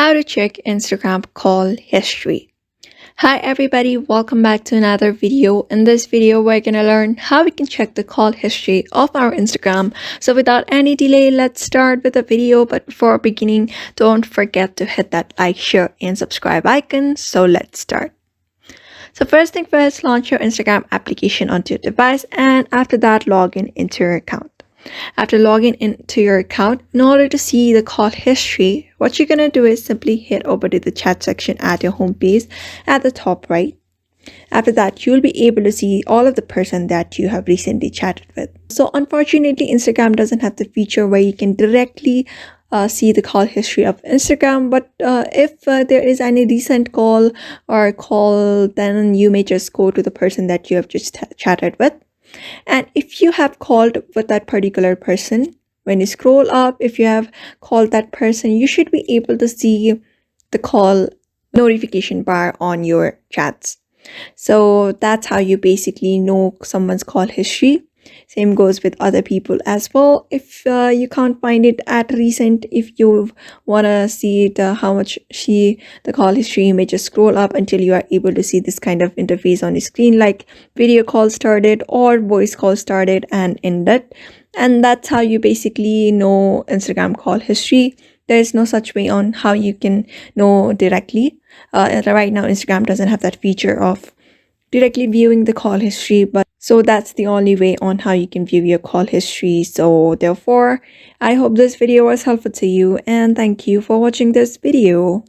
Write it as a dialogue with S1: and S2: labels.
S1: How to check Instagram call history. Hi everybody, welcome back to another video. In this video, we're gonna learn how we can check the call history of our Instagram. So without any delay, let's start with the video. But before beginning, don't forget to hit that like, share, and subscribe icon. So let's start. So first thing first, launch your Instagram application onto your device, and after that, log in into your account. After logging into your account, in order to see the call history, what you're going to do is simply head over to the chat section at your home page at the top right. After that, you'll be able to see all of the person that you have recently chatted with. So unfortunately, Instagram doesn't have the feature where you can directly see the call history of Instagram. But if there is any recent call or call, then you may just go to the person that you have just chatted with. And if you have called with that particular person, when you scroll up, if you have called that person, you should be able to see the call notification bar on your chats. So that's how you basically know someone's call history. Same goes with other people as well. If you can't find it at recent, if you want to see it, how much the call history, you may just scroll up until you are able to see this kind of interface on the screen, like video call started or voice call started and ended. And that's how you basically know Instagram call history. There is no such way on how you can know directly. Right now, Instagram doesn't have that feature of directly viewing the call history, but so that's the only way on how you can view your call history. So therefore, I hope this video was helpful to you, and thank you for watching this video.